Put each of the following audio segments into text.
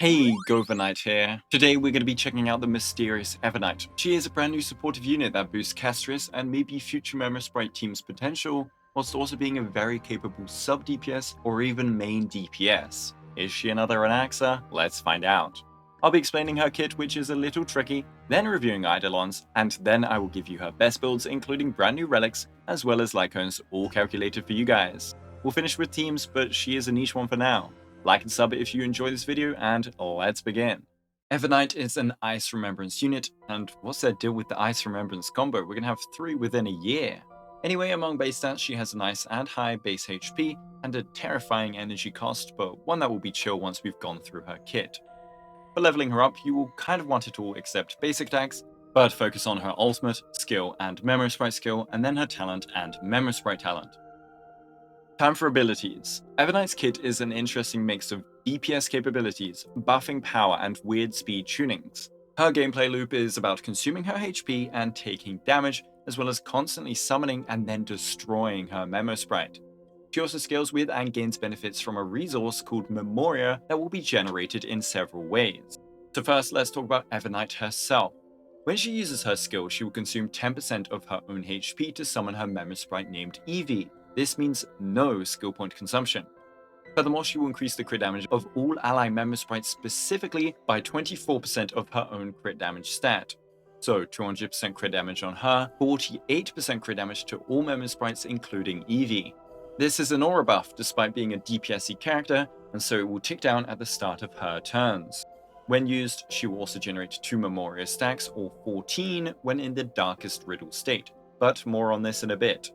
Hey, Guovernight here. Today we're going to be checking out the mysterious Evernight. She is a brand new supportive unit that boosts Castorice and maybe future Memosprite team's potential, whilst also being a very capable sub-DPS or even main DPS. Is she another Anaxa? Let's find out. I'll be explaining her kit, which is a little tricky, then reviewing Eidolons, and then I will give you her best builds, including brand new relics, as well as Lycons, all calculated for you guys. We'll finish with teams, but she is a niche one for now. Like and sub if you enjoy this video, and let's begin. Evernight is an Ice Remembrance unit, and what's their deal with the Ice Remembrance combo? We're gonna have 3 within a year. Anyway, among base stats, she has a nice and high base HP, and a terrifying energy cost, but one that will be chill once we've gone through her kit. For leveling her up, you will kind of want it all except basic attacks, but focus on her ultimate, skill, and Memosprite skill, and then her talent and Memosprite talent. Time for abilities. Evernight's kit is an interesting mix of DPS capabilities, buffing power, and weird speed tunings. Her gameplay loop is about consuming her HP and taking damage, as well as constantly summoning and then destroying her Memosprite. She also scales with and gains benefits from a resource called Memoria that will be generated in several ways. So first, let's talk about Evernight herself. When she uses her skill, she will consume 10% of her own HP to summon her Memosprite named Evey. This means no skill point consumption. Furthermore, she will increase the crit damage of all ally Memosprites specifically by 24% of her own crit damage stat. So 200% crit damage on her, 48% crit damage to all Memosprites including Evey. This is an aura buff despite being a DPS-y character, and so it will tick down at the start of her turns. When used, she will also generate 2 Memoria stacks, or 14, when in the darkest riddle state, but more on this in a bit.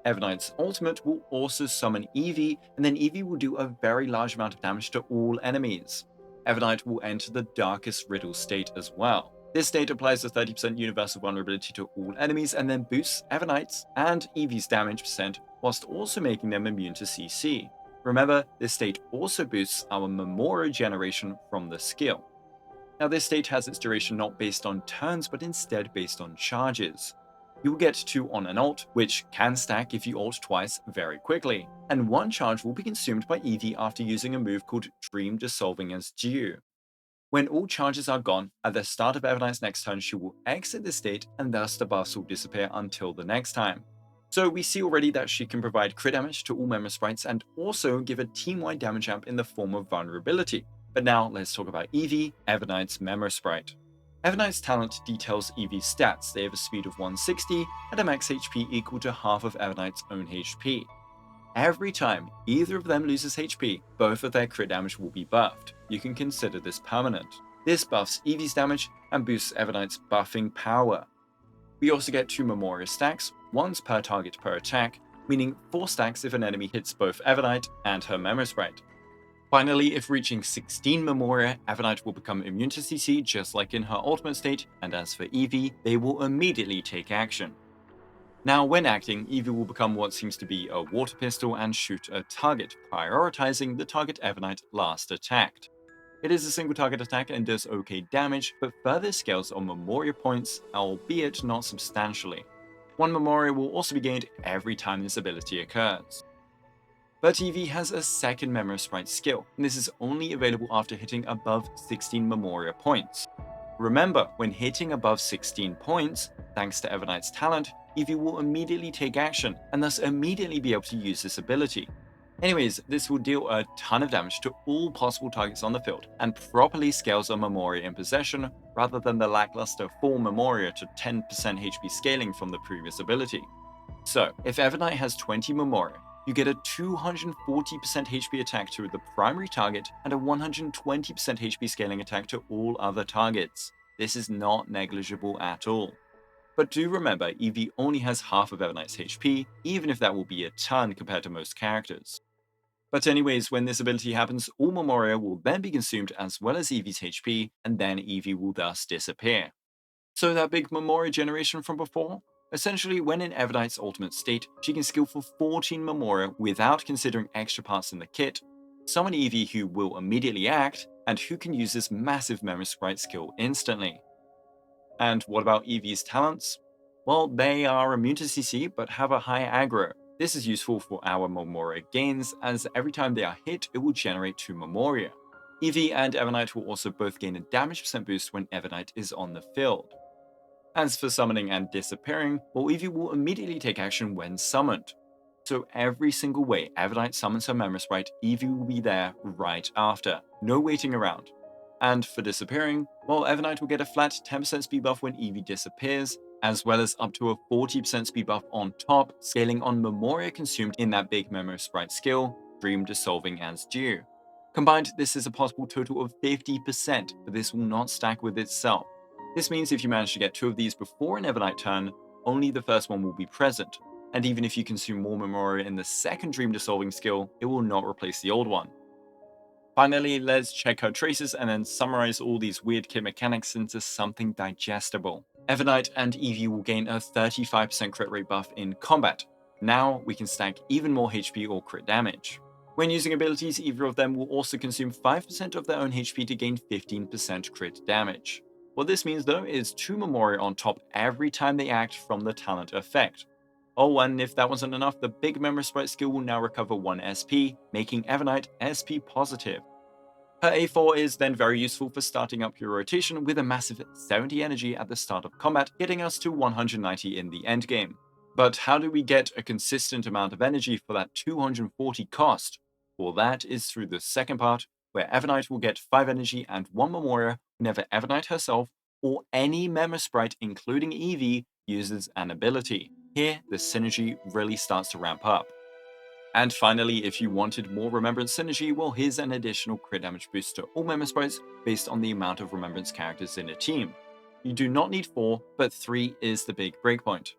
Evernight's ultimate will also summon Evey, and then Evey will do a very large amount of damage to all enemies. Evernight will enter the darkest riddle state as well. This state applies a 30% universal vulnerability to all enemies and then boosts Evernight's and Evey's damage percent, whilst also making them immune to CC. Remember, this state also boosts our Memoria generation from the skill. Now, this state has its duration not based on turns, but instead based on charges. You will get 2 on an ult, which can stack if you ult twice very quickly, and 1 charge will be consumed by Evey after using a move called Dream Dissolving as due. When all charges are gone, at the start of Evernight's next turn, she will exit the state, and thus the buffs will disappear until the next time. So we see already that she can provide crit damage to all Memosprites and also give a team-wide damage amp in the form of vulnerability. But now let's talk about Evey, Evernight's Memosprite. Evernight's talent details Evey's stats. They have a speed of 160 and a max HP equal to half of Evernight's own HP. Every time either of them loses HP, both of their crit damage will be buffed. You can consider this permanent. This buffs Evey's damage and boosts Evernight's buffing power. We also get 2 Memoria stacks, once per target per attack, meaning 4 stacks if an enemy hits both Evernight and her Memosprite. Finally, if reaching 16 Memoria, Evernight will become immune to CC just like in her ultimate state, and as for Evey, they will immediately take action. Now, when acting, Evey will become what seems to be a water pistol and shoot a target, prioritizing the target Evernight last attacked. It is a single target attack and does okay damage, but further scales on Memoria points, albeit not substantially. 1 Memoria will also be gained every time this ability occurs. But Evey has a second Memosprite skill, and this is only available after hitting above 16 Memoria points. Remember, when hitting above 16 points, thanks to Evernight's talent, Evey will immediately take action, and thus immediately be able to use this ability. Anyways, this will deal a ton of damage to all possible targets on the field, and properly scales a Memoria in possession, rather than the lackluster 4 Memoria to 10% HP scaling from the previous ability. So, if Evernight has 20 Memoria, you get a 240% HP attack to the primary target and a 120% HP scaling attack to all other targets. This is not negligible at all. But do remember, Evey only has half of Evernight's HP, even if that will be a ton compared to most characters. But anyways, when this ability happens, all Memoria will then be consumed as well as Evey's HP, and then Evey will thus disappear. So that big Memoria generation from before? Essentially, when in Evernight's ultimate state, she can skill for 14 Memoria without considering extra parts in the kit, summon Evey who will immediately act, and who can use this massive Memosprite skill instantly. And what about Evey's talents? Well, they are immune to CC but have a high aggro. This is useful for our Memoria gains, as every time they are hit, it will generate 2 Memoria. Evey and Evernight will also both gain a damage percent boost when Evernight is on the field. As for summoning and disappearing, well, Evey will immediately take action when summoned. So every single way Evernight summons her Memosprite, Evey will be there right after, no waiting around. And for disappearing, well, Evernight will get a flat 10% speed buff when Evey disappears, as well as up to a 40% speed buff on top, scaling on Memoria consumed in that big Memosprite skill, Dream Dissolving as due. Combined, this is a possible total of 50%, but this will not stack with itself. This means if you manage to get 2 of these before an Evernight turn, only the first one will be present, and even if you consume more Memoria in the second Dream Dissolving skill, it will not replace the old one. Finally, let's check her traces and then summarize all these weird kit mechanics into something digestible. Evernight and Evey will gain a 35% crit rate buff in combat. Now we can stack even more HP or crit damage. When using abilities, either of them will also consume 5% of their own HP to gain 15% crit damage. What this means though is 2 Memoria on top every time they act from the talent effect. Oh, and if that wasn't enough, the big Memosprite skill will now recover 1 SP, making Evernight SP positive. Her A4 is then very useful for starting up your rotation with a massive 70 energy at the start of combat, getting us to 190 in the endgame. But how do we get a consistent amount of energy for that 240 cost? Well, that is through the second part, where Evernight will get 5 energy and 1 Memoria whenever Evernight herself or any Memosprite, including Evey, uses an ability. Here, the synergy really starts to ramp up. And finally, if you wanted more Remembrance synergy, well, here's an additional crit damage boost to all Memosprites based on the amount of Remembrance characters in a team. You do not need 4, but 3 is the big breakpoint.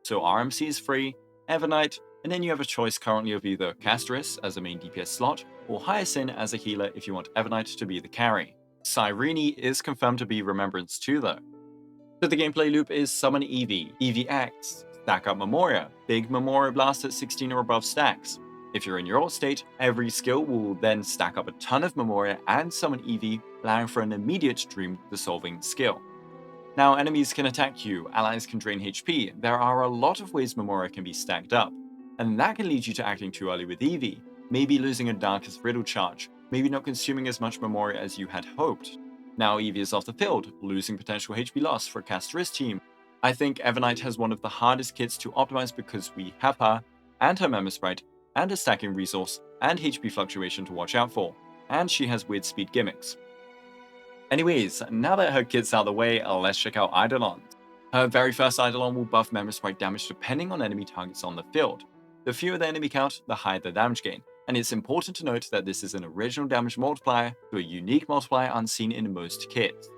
So RMC is free, Evernight, and then you have a choice currently of either Castorice as a main DPS slot, or Hyacinth as a healer if you want Evernight to be the carry. Cyrene is confirmed to be Remembrance too though. So the gameplay loop is summon Evey, Evey acts, stack up Memoria, big Memoria blast at 16 or above stacks. If you're in your ult state, every skill will then stack up a ton of Memoria and summon Evey, allowing for an immediate Dream Dissolving skill. Now, enemies can attack you, allies can drain HP, there are a lot of ways Memoria can be stacked up, and that can lead you to acting too early with Evey, maybe losing a Darkest Riddle charge, maybe not consuming as much Memoria as you had hoped. Now Evey is off the field, losing potential HP loss for a Castorice team. I think Evernight has one of the hardest kits to optimize because we have her, and her Memosprite, and a stacking resource, and HP fluctuation to watch out for, and she has weird speed gimmicks. Anyways, now that her kit's out of the way, let's check out Eidolon. Her very first Eidolon will buff Memosprite damage depending on enemy targets on the field. The fewer the enemy count, the higher the damage gain, and it's important to note that this is an original damage multiplier to a unique multiplier unseen in most kits.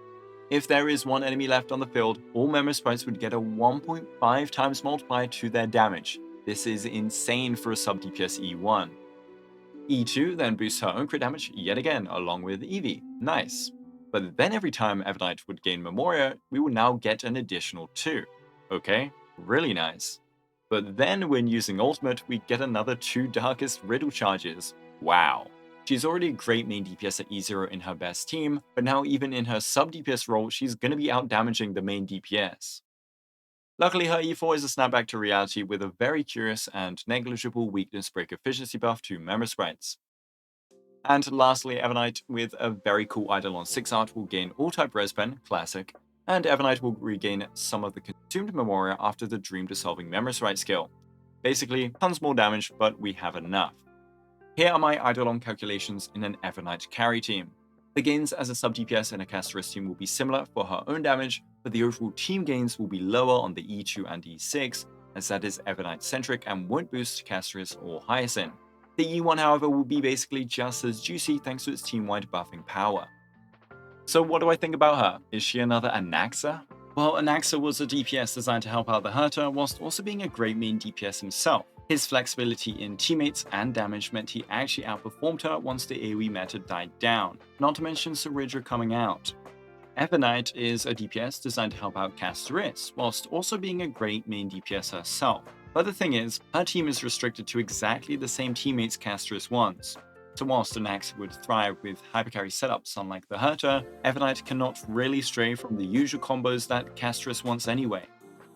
If there is one enemy left on the field, all Memosprites would get a 1.5 times multiplier to their damage. This is insane for a sub DPS E1. E2 then boosts her own crit damage yet again along with Evey. Nice. But then every time Evernight would gain Memoria, we will now get an additional 2. Okay, really nice. But then when using Ultimate, we get another 2 Darkest Riddle charges. Wow. She's already a great main DPS at E0 in her best team, but now even in her sub DPS role, she's gonna be out damaging the main DPS. Luckily, her E4 is a snapback to reality with a very curious and negligible weakness break efficiency buff to Memosprites. And lastly, Evernight with a very cool Eidolon 6 art will gain all-type Respen, classic, and Evernight will regain some of the consumed Memoria after the Dream Dissolving Memosprite skill. Basically, tons more damage, but we have enough. Here are my Eidolon calculations in an Evernight carry team. The gains as a sub DPS in a Castorice team will be similar for her own damage, but the overall team gains will be lower on the E2 and E6, as that is Evernight centric and won't boost Castorice or Hyacinth. The E1, however, will be basically just as juicy thanks to its team-wide buffing power. So what do I think about her? Is she another Anaxa? Well, Anaxa was a DPS designed to help out the Hurter whilst also being a great main DPS himself. His flexibility in teammates and damage meant he actually outperformed her once the AoE meta died down, not to mention Synergies coming out. Evernight is a DPS designed to help out Castorice, whilst also being a great main DPS herself. But the thing is, her team is restricted to exactly the same teammates Castorice wants. So whilst Anaxa would thrive with hypercarry setups unlike the Hurter, Evernight cannot really stray from the usual combos that Castorice wants anyway.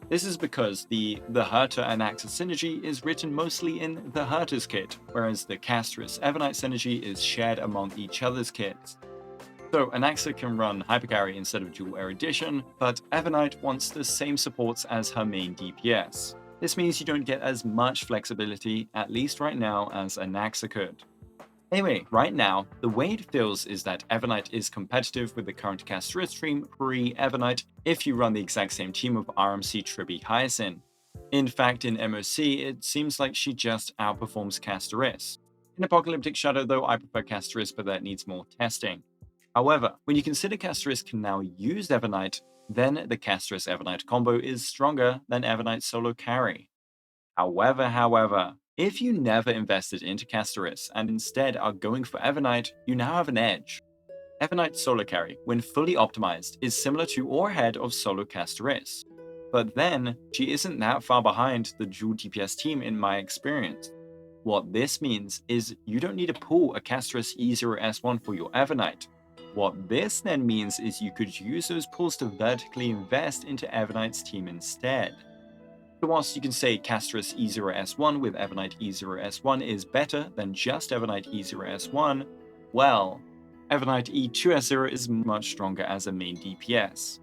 This is because the Hurter Anaxa synergy is written mostly in the Hurter's kit, whereas the Castorice Evernight synergy is shared among each other's kits. So Anaxa can run Hypercarry instead of dual erudition, but Evernight wants the same supports as her main DPS. This means you don't get as much flexibility, at least right now, as Anaxa could. Anyway, right now, the way it feels is that Evernight is competitive with the current Castorice stream pre-Evernight if you run the exact same team of RMC Tribi Hyacinth. In fact, in MOC, it seems like she just outperforms Castorice. In Apocalyptic Shadow, though, I prefer Castorice, but that needs more testing. However, when you consider Castorice can now use Evernight, then the Castorice-Evernight combo is stronger than Evernight solo carry. However, if you never invested into Castorice and instead are going for Evernight, you now have an edge. Evernight solo carry, when fully optimized, is similar to or ahead of solo Castorice. But then, she isn't that far behind the dual DPS team in my experience. What this means is you don't need to pull a Castorice E0S1 for your Evernight. What this then means is you could use those pulls to vertically invest into Evernight's team instead. So whilst you can say Castorice E0S1 with Evernight E0S1 is better than just Evernight E0S1, well, Evernight E2S0 is much stronger as a main DPS.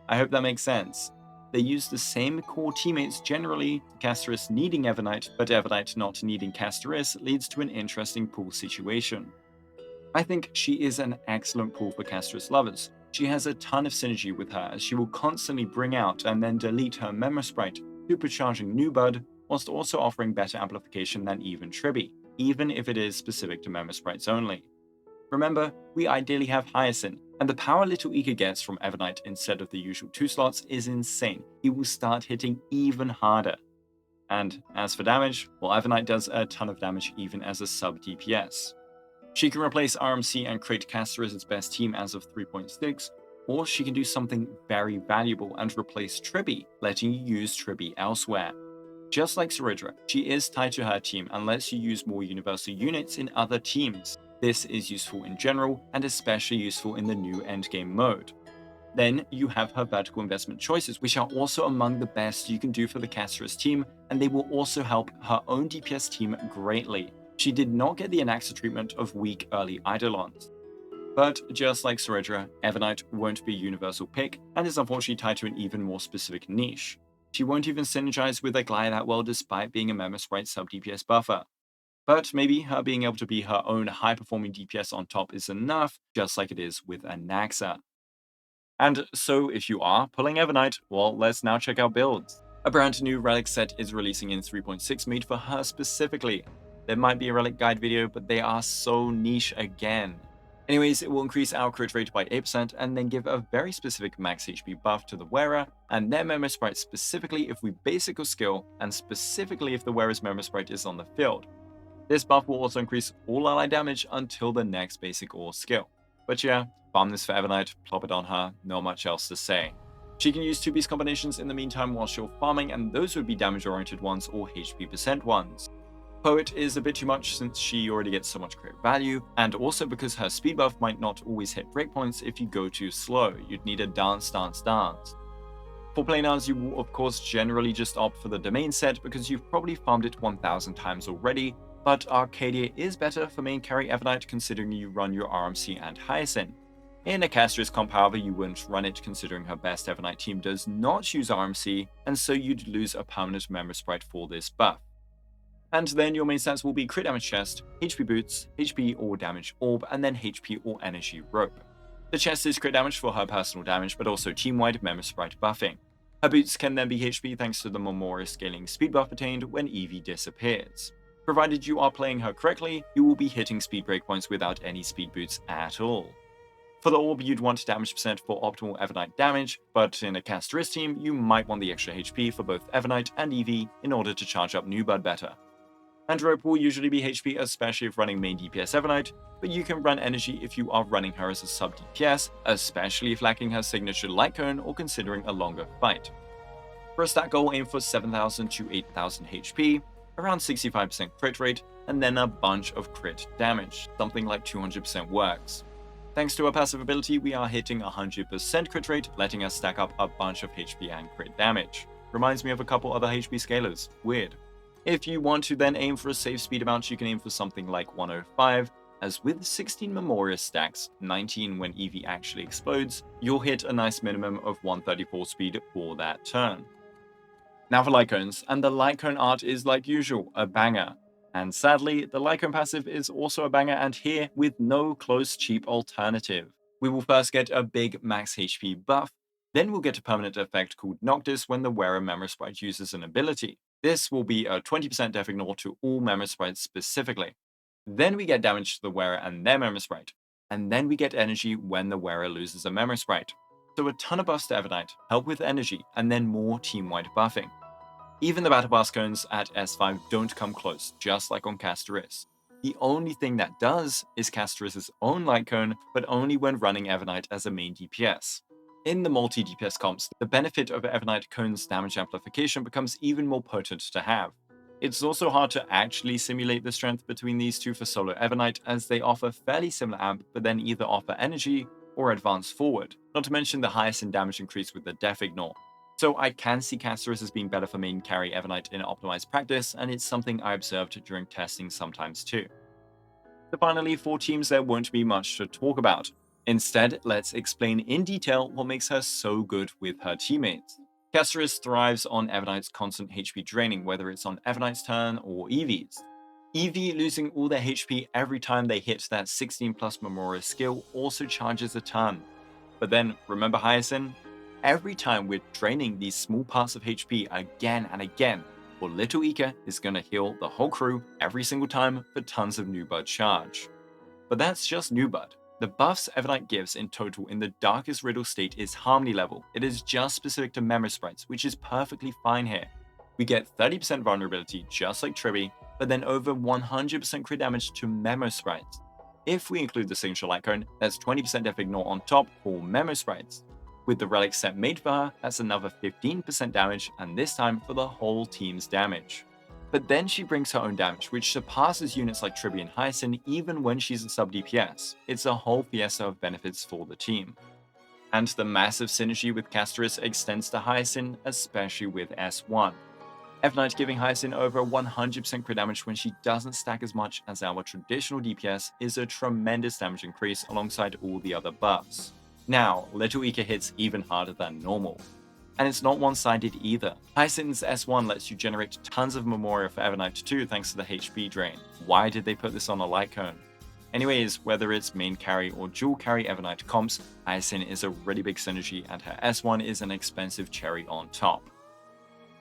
I hope that makes sense. They use the same core teammates generally, Castorice needing Evernight, but Evernight not needing Castorice leads to an interesting pool situation. I think she is an excellent pool for Castorice lovers. She has a ton of synergy with her as she will constantly bring out and then delete her Memosprite, supercharging new Bud, whilst also offering better amplification than even Tribi, even if it is specific to Memosprites only. Remember, we ideally have Hyacinth, and the power Little Ika gets from Evernight instead of the usual 2 slots is insane. He will start hitting even harder. And as for damage, well, Evernight does a ton of damage even as a sub DPS. She can replace RMC and create Castorice's best team as of 3.6, or she can do something very valuable and replace Tribi, letting you use Tribi elsewhere. Just like Synergies, she is tied to her team and lets you use more universal units in other teams. This is useful in general, and especially useful in the new endgame mode. Then you have her vertical investment choices, which are also among the best you can do for the Castorice team, and they will also help her own DPS team greatly. She did not get the Anaxa treatment of weak early eidolons. But just like Synergies, Evernight won't be a universal pick, and is unfortunately tied to an even more specific niche. She won't even synergize with Aglaea that well despite being a Memosprite sub-DPS buffer. But maybe her being able to be her own high-performing DPS on top is enough, just like it is with Anaxa. And so if you are pulling Evernight, well, let's now check out builds. A brand new Relic set is releasing in 3.6 made for her specifically. There might be a Relic guide video, but they are so niche again. Anyways, it will increase our crit rate by 8% and then give a very specific max HP buff to the wearer and their Memosprite specifically if we basic or skill, and specifically if the wearer's Memosprite is on the field. This buff will also increase all ally damage until the next basic or skill. But yeah, farm this for Evernight, plop it on her, not much else to say. She can use 2-piece combinations in the meantime while she's farming, and those would be damage-oriented ones or HP percent ones. Poet is a bit too much since she already gets so much crit value, and also because her speed buff might not always hit breakpoints if you go too slow. You'd need a dance. For playnars, you will of course generally just opt for the domain set because you've probably farmed it 1000 times already, but Arcadia is better for main carry Evernight considering you run your RMC and Hyacinth. In a Castorice comp, however, you wouldn't run it considering her best Evernight team does not use RMC, and so you'd lose a permanent Memosprite for this buff. And then your main stats will be crit damage chest, HP boots, HP or damage orb, and then HP or energy rope. The chest is crit damage for her personal damage, but also team-wide Memosprite buffing. Her boots can then be HP thanks to the Memorial scaling speed buff attained when Evey disappears. Provided you are playing her correctly, you will be hitting speed breakpoints without any speed boots at all. For the orb, you'd want damage percent for optimal Evernight damage, but in a Castorice team, you might want the extra HP for both Evernight and Evey in order to charge up New Bud better. And rope will usually be HP, especially if running main DPS Evernight, but you can run energy if you are running her as a sub DPS, especially if lacking her signature light cone or considering a longer fight. For a stat goal, aim for 7000 to 8000 HP, around 65% crit rate, and then a bunch of crit damage, something like 200% works. Thanks to her passive ability, we are hitting 100% crit rate, letting us stack up a bunch of HP and crit damage. Reminds me of a couple other HP scalers, weird. If you want to then aim for a safe speed amount, you can aim for something like 105, as with 16 Memoria stacks, 19 when Evey actually explodes, you'll hit a nice minimum of 134 speed for that turn. Now for Lycones, and the Lycone art is like usual, a banger. And sadly, the Lycone passive is also a banger, and here with no close cheap alternative. We will first get a big max HP buff, then we'll get a permanent effect called Noctis when the wearer Memosprite uses an ability. This will be a 20% def ignore to all Memosprites specifically. Then we get damage to the wearer and their Memosprite, and then we get energy when the wearer loses a Memosprite. So a ton of buffs to Evernight, help with energy, and then more team-wide buffing. Even the Battle Pass cones at S5 don't come close, just like on Castorice. The only thing that does is Castorice's own light cone, but only when running Evernight as a main DPS. In the multi-DPS comps, the benefit of Evernight cone's damage amplification becomes even more potent to have. It's also hard to actually simulate the strength between these two for solo Evernight, as they offer fairly similar amp, but then either offer energy or advance forward, not to mention the highest in damage increase with the def ignore. So I can see Castorice as being better for main carry Evernight in optimized practice, and it's something I observed during testing sometimes too. So finally, for teams there won't be much to talk about. Instead, let's explain in detail what makes her so good with her teammates. Castorice thrives on Evernight's constant HP draining, whether it's on Evernight's turn or Evey's. Evey losing all their HP every time they hit that 16 plus Memoria skill also charges a ton. But then, remember Hyacinth? Every time we're draining these small parts of HP again and again, well, Little Ika is going to heal the whole crew every single time for tons of new bud charge. But that's just new bud. The buffs Evernight gives in total in the Darkest Riddle state is Harmony level. It is just specific to Memosprites, which is perfectly fine here. We get 30% vulnerability just like Triby, but then over 100% crit damage to Memosprites. If we include the signature light cone, that's 20% def ignore on top for Memosprites. With the Relics set made for her, that's another 15% damage, and this time for the whole team's damage. But then she brings her own damage, which surpasses units like Triby and Hyacinth even when she's a sub DPS. It's a whole fiesta of benefits for the team. And the massive synergy with Castorice extends to Hyacinth, especially with S1. Evernight giving Hyacinth over 100% crit damage when she doesn't stack as much as our traditional DPS is a tremendous damage increase alongside all the other buffs. Now, Little Ika hits even harder than normal. And it's not one-sided either. Hyacinth's S1 lets you generate tons of Memoria for Evernight too thanks to the HP drain. Why did they put this on a light cone? Anyways, whether it's main carry or dual carry Evernight comps, Hyacinth is a really big synergy and her S1 is an expensive cherry on top.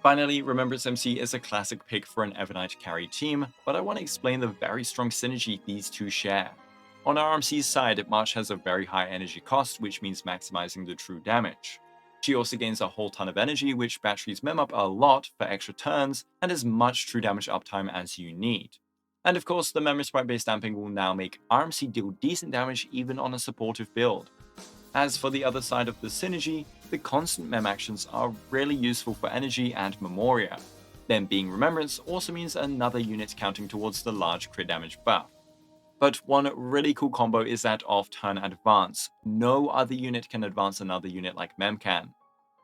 Finally, Remembrance MC is a classic pick for an Evernight carry team, but I want to explain the very strong synergy these two share. On RMC's side, March has a very high energy cost, which means maximizing the true damage. She also gains a whole ton of energy, which batteries Mem up a lot for extra turns, and as much true damage uptime as you need. And of course, the Memosprite based damping will now make RMC deal decent damage even on a supportive build. As for the other side of the synergy, the constant Mem actions are really useful for energy and Memoria. Them being Remembrance also means another unit counting towards the large crit damage buff. But one really cool combo is that of Turn Advance. No other unit can advance another unit like Mem can.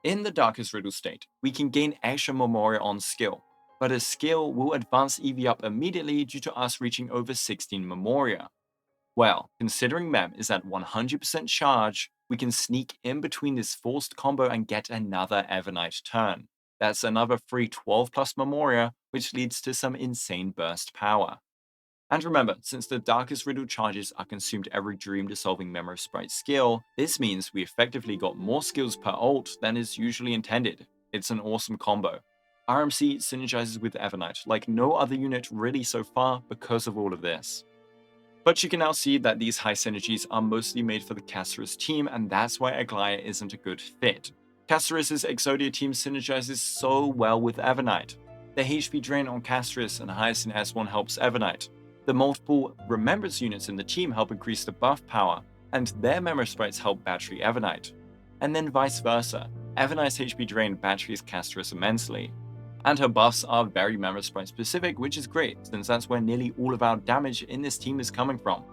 In the Darkest Riddle state, we can gain extra Memoria on skill, but a skill will advance Evey up immediately due to us reaching over 16 Memoria. Well, considering Mem is at 100% charge, we can sneak in between this forced combo and get another Evernight turn. That's another free 12 plus Memoria, which leads to some insane burst power. And remember, since the Darkest Riddle charges are consumed every dream dissolving Memosprite skill, this means we effectively got more skills per ult than is usually intended. It's an awesome combo. RMC synergizes with Evernight like no other unit really so far because of all of this. But you can now see that these high synergies are mostly made for the Castorice team, and that's why Aglaea isn't a good fit. Castorice's Exodia team synergizes so well with Evernight. The HP drain on Castorice and Hyacinth S1 helps Evernight. The multiple Remembrance units in the team help increase the buff power, and their Memosprites help battery Evernight. And then vice versa, Evernight's HP drain batteries Castorice immensely. And her buffs are very Memosprite specific, which is great, since that's where nearly all of our damage in this team is coming from.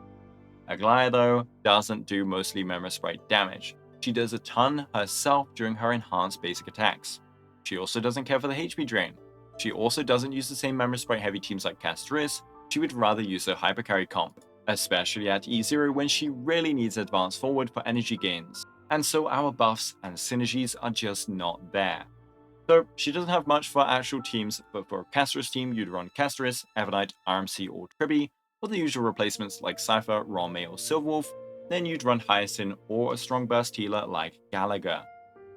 Aglaea, though, doesn't do mostly Memosprite damage. She does a ton herself during her enhanced basic attacks. She also doesn't care for the HP drain. She also doesn't use the same Memosprite heavy teams like Castorice. She would rather use a hypercarry comp. especially at E0 when she really needs advance forward for energy gains, and so our buffs and synergies are just not there. So she doesn't have much for actual teams, but for a Castorice team, you'd run Castorice, Evernight, RMC, or Tribby, or the usual replacements like Cypher, Rome, or Silverwolf. Then you'd run Hyacinth or a strong burst healer like Gallagher.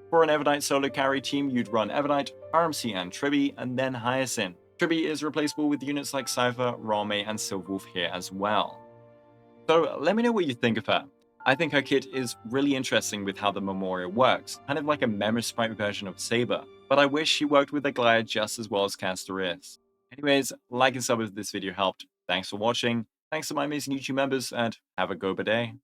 For an Evernight solo carry team, you'd run Evernight, RMC, and Tribby, and then Hyacinth. Tribby is replaceable with units like Cypher, Rome, and Silverwolf here as well. So let me know what you think of her. I think her kit is really interesting with how the memorial works, kind of like a Memosprite version of Saber, but I wish she worked with Aglaea just as well as Castorice. Anyways, like and sub if this video helped. Thanks for watching, thanks to my amazing YouTube members, and have a Guoba day.